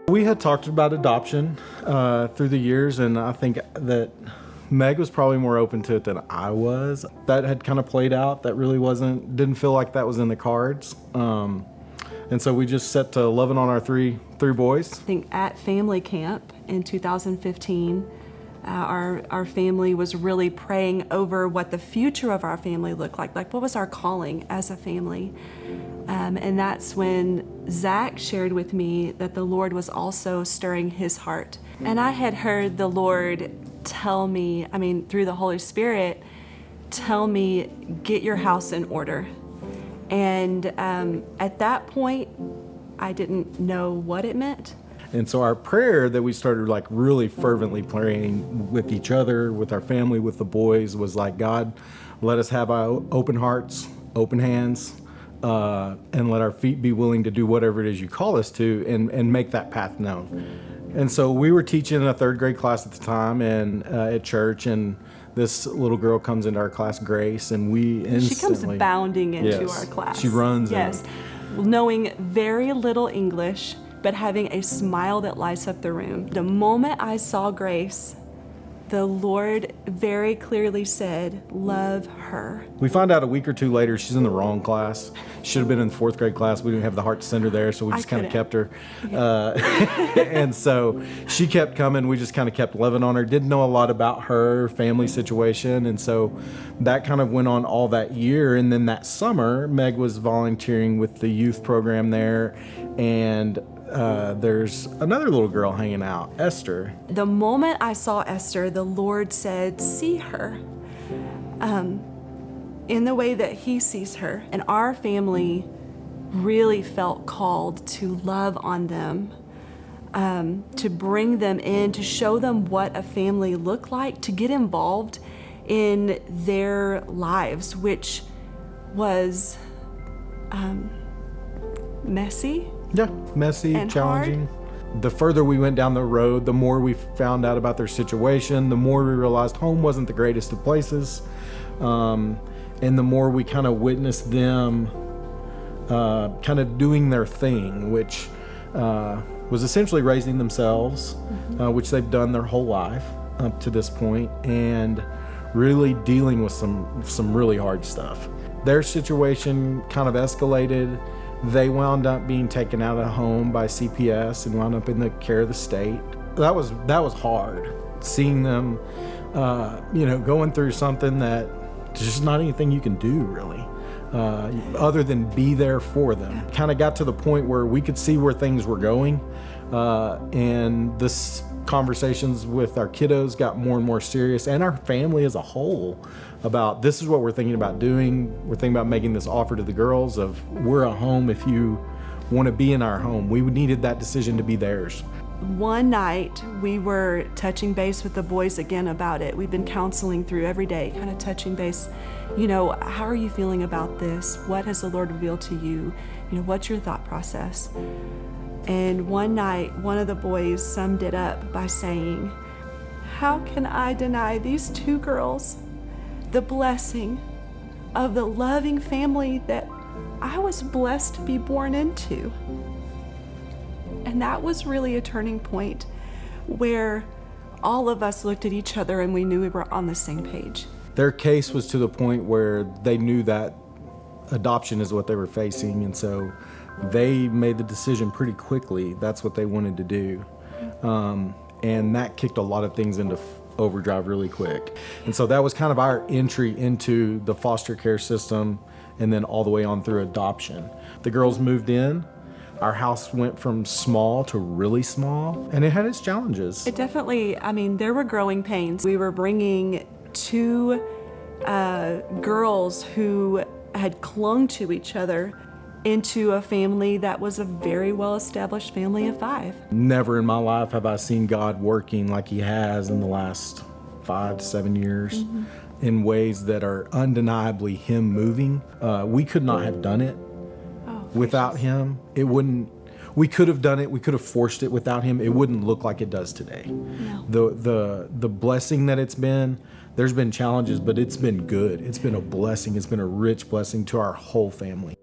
We had talked about adoption through the years, and I think that Meg was probably more open to it than I was. That had kind of played out. That really didn't feel like that was in the cards. And so we just set to loving on our three boys. I think at family camp in 2015, our family was really praying over what the future of our family looked like what was our calling as a family. And that's when Zach shared with me that the Lord was also stirring his heart. And I had heard the Lord tell me, through the Holy Spirit, tell me, get your house in order. And at that point, I didn't know what it meant. And so our prayer that we started really fervently praying with each other, with our family, with the boys, was God, let us have our open hearts, open hands, and let our feet be willing to do whatever it is you call us to, and make that path known. And so we were teaching a third grade class at the time, and at church, and this little girl comes into our class, Grace, and we instantly... She comes bounding into our class. She runs in. Yes, knowing very little English, but having a smile that lights up the room. The moment I saw Grace, the Lord very clearly said, love her. We found out a week or two later she's in the wrong class. Should have been in the fourth grade class. We didn't have the heart to send her there, so we just kind of kept her. And so she kept coming. We just kind of kept loving on her. Didn't know a lot about her family situation, and so that kind of went on all that year. And then that summer, Meg was volunteering with the youth program there, and there's another little girl hanging out, Esther. The moment I saw Esther, the Lord said, see her in the way that he sees her. And our family really felt called to love on them, to bring them in, to show them what a family looked like, to get involved in their lives, which was messy. Yeah, messy, and challenging. hard. The further we went down the road, the more we found out about their situation, the more we realized home wasn't the greatest of places. And the more we kind of witnessed them kind of doing their thing, which was essentially raising themselves, which they've done their whole life up to this point, and really dealing with some really hard stuff. Their situation kind of escalated. They wound up being taken out of home by CPS and wound up in the care of the state. That was hard, seeing them, going through something that there's just not anything you can do really, other than be there for them. Kind of got to the point where we could see where things were going, and this conversations with our kiddos got more and more serious, and our family as a whole, about this is what we're thinking about doing. We're thinking about making this offer to the girls of, we're a home if you want to be in our home. We needed that decision to be theirs. One night we were touching base with the boys again about it. We've been counseling through every day, kind of touching base. How are you feeling about this? What has the Lord revealed to you? What's your thought process? And one night, one of the boys summed it up by saying, how can I deny these two girls the blessing of the loving family that I was blessed to be born into? And that was really a turning point where all of us looked at each other and we knew we were on the same page. Their case was to the point where they knew that adoption is what they were facing, and so they made the decision pretty quickly. That's what they wanted to do. And that kicked a lot of things into overdrive really quick. And so that was kind of our entry into the foster care system, and then all the way on through adoption. The girls moved in. Our house went from small to really small, and it had its challenges. It definitely, there were growing pains. We were bringing two girls who had clung to each other into a family that was a very well-established family of 5. Never in my life have I seen God working like he has in the last 5 to 7 years, in ways that are undeniably him moving. We could not have done it without him. We could have done it, we could have forced it without him. It wouldn't look like it does today. No. The blessing that it's been, there's been challenges, but it's been good. It's been a blessing. It's been a rich blessing to our whole family.